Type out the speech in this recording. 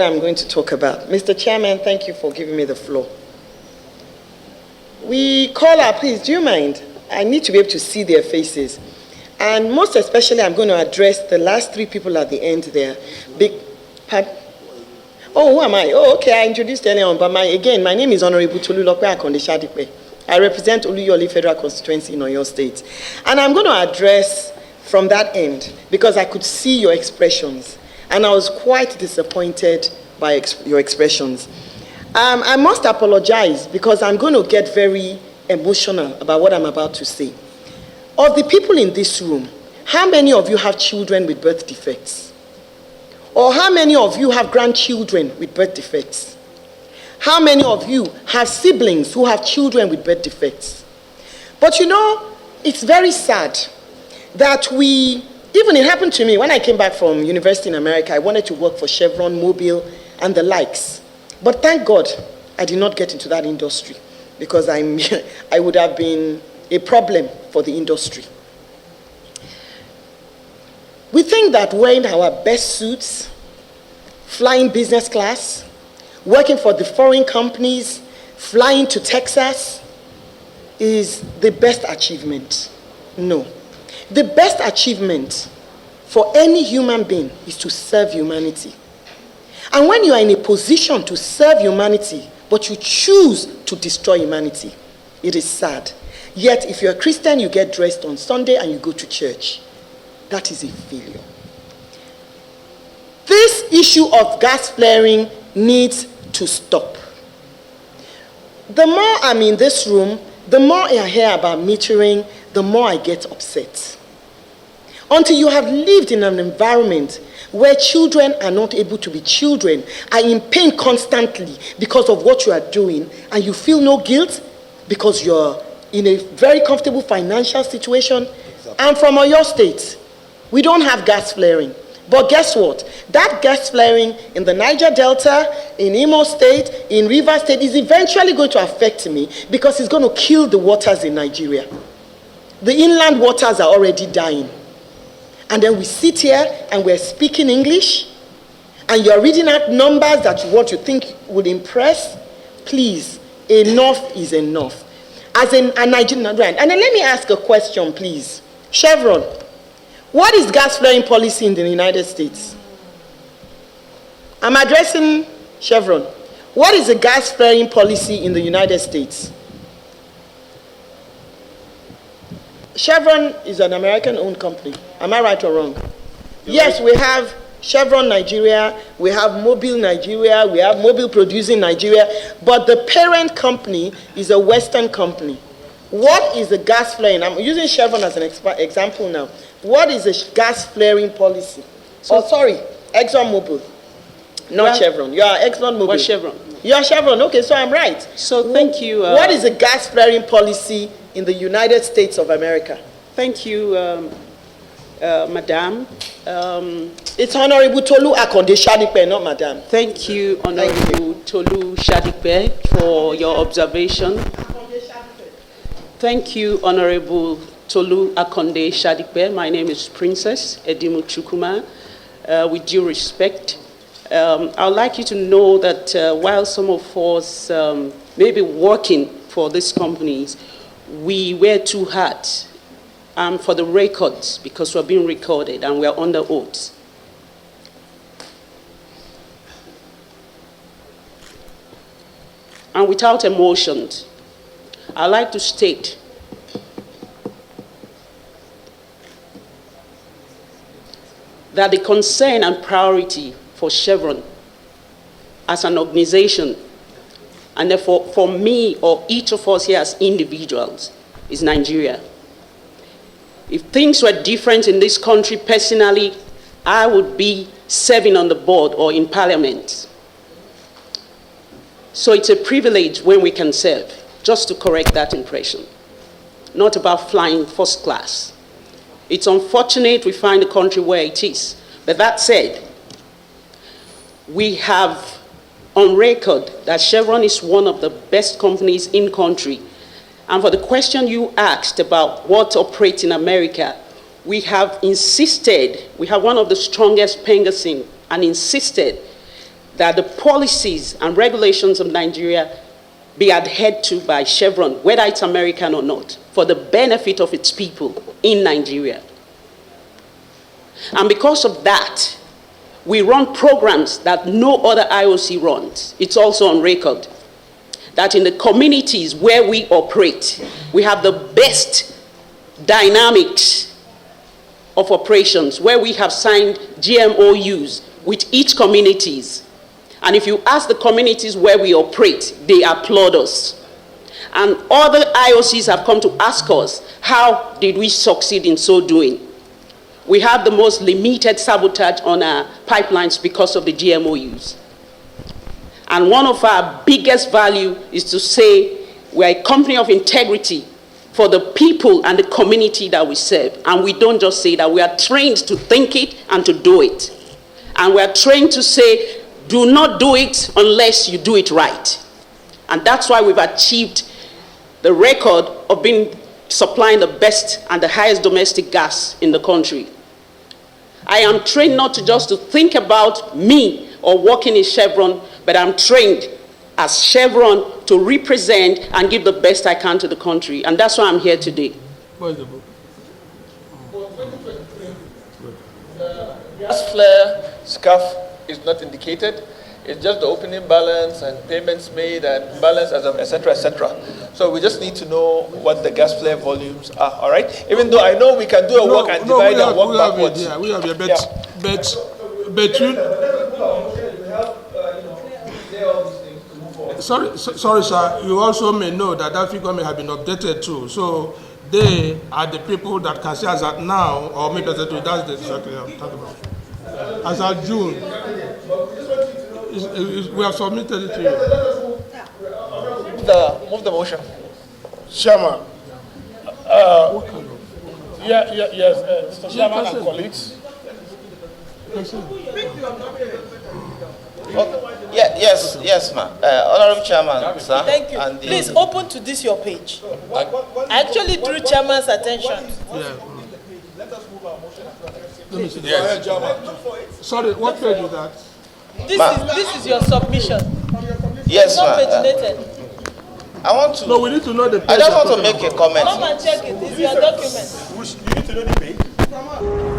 I'm going to talk about. Mr. Chairman, thank you for giving me the floor. Please, do you mind? I need to be able to see their faces. And most especially, I'm going to address the last three people at the end there. Who am I? Oh, okay, I introduced earlier on, but my name is Honorable Tolulope Akonde Shadipe. I represent Oluyole Federal Constituency in Oyo State. And I'm going to address from that end, because I could see your expressions. And I was quite disappointed by your expressions. I must apologize because I'm going to get very emotional about what I'm about to say. Of the people in this room, how many of you have children with birth defects? Or how many of you have grandchildren with birth defects? How many of you have siblings who have children with birth defects? But you know, it's very sad that even it happened to me when I came back from university in America. I wanted to work for Chevron, Mobil, and the likes. But thank God I did not get into that industry because I would have been a problem for the industry. We think that wearing our best suits, flying business class, working for the foreign companies, flying to Texas is the best achievement. No. The best achievement for any human being is to serve humanity. And when you are in a position to serve humanity, but you choose to destroy humanity, it is sad. Yet, if you're a Christian, you get dressed on Sunday and you go to church. That is a failure. This issue of gas flaring needs to stop. The more I'm in this room, the more I hear about metering, the more I get upset. Until you have lived in an environment where children are not able to be children, are in pain constantly because of what you are doing, and you feel no guilt because you're in a very comfortable financial situation. Exactly. I'm from Oyo State. We don't have gas flaring. But guess what? That gas flaring in the Niger Delta, in Imo State, in Rivers State is eventually going to affect me because it's going to kill the waters in Nigeria. The inland waters are already dying. And then we sit here and we're speaking English, and you're reading out numbers that you want to think would impress. Please, enough is enough. As a Nigerian, and then let me ask a question, please. Chevron, what is gas flaring policy in the United States? I'm addressing Chevron. What is the gas flaring policy in the United States? Chevron is an American-owned company. Am I right or wrong? Yes, we have Chevron Nigeria, we have Mobil Nigeria, we have Mobil Producing Nigeria, but the parent company is a Western company. What is the gas flaring? I'm using Chevron as an example now. What is the gas flaring policy? ExxonMobil, not Chevron. You are ExxonMobil. What Chevron? You are Chevron, okay, so I'm right. So thank you. What is the gas flaring policy in the United States of America? Thank you, Madam. It's Honorable Tolu Akonde Shadipe, not Madam. Thank you, Honorable Tolu Shadipe, for your observation. Thank you, Honorable Tolu Akonde Shadipe. My name is Princess Edimu Chukuma. With due respect, I would like you to know that while some of us may be working for these companies, we wear two hats. For the records, because we're being recorded and we're under oath. And without emotions, I'd like to state that the concern and priority for Chevron as an organization, and therefore for me or each of us here as individuals, is Nigeria. If things were different in this country, personally, I would be serving on the board or in parliament. So it's a privilege when we can serve, just to correct that impression. Not about flying first class. It's unfortunate we find the country where it is. But that said, we have on record that Chevron is one of the best companies in country. And for the question you asked about what operates in America, we have insisted, we have one of the strongest pengasins, and insisted that the policies and regulations of Nigeria be adhered to by Chevron, whether it's American or not, for the benefit of its people in Nigeria. And because of that, we run programs that no other IOC runs. It's also on record that in the communities where we operate, we have the best dynamics of operations, where we have signed GMOUs with each communities. And if you ask the communities where we operate, they applaud us. And other IOCs have come to ask us, how did we succeed in so doing? We have the most limited sabotage on our pipelines because of the GMOUs. And one of our biggest value is to say we're a company of integrity for the people and the community that we serve. And we don't just say that, we are trained to think it and to do it. And we are trained to say, do not do it unless you do it right. And that's why we've achieved the record of supplying the best and the highest domestic gas in the country. I am trained not just to think about me or working in Chevron, but I'm trained as Chevron to represent and give the best I can to the country. And that's why I'm here today. What is the book? Gas flare scarf is not indicated. It's just the opening balance and payments made and balance, et cetera, et cetera. So we just need to know what the gas flare volumes are, all right? Even though I know we can do a work and divide and work backwards. Yeah, we have a bet you. Sorry, sir. You also may know that that figure may have been updated too. So they are the people that can say as at now, or maybe that's the exactly I'm talking about. As at June, we have submitted it to you. Move the motion. Chairman. Yes, Mr. Chairman and colleagues. Yes, ma'am. Honorable Chairman, sir. Thank you. And Please open to this your page. I actually drew Chairman's attention. Yeah. Let me see. Yes. Sorry, what page is that? This is your submission. yes, It's not ma'am. paginated. I want to. No, we need to know the page. I just want to make a comment. Come and check it. It's your document. You need to know the page.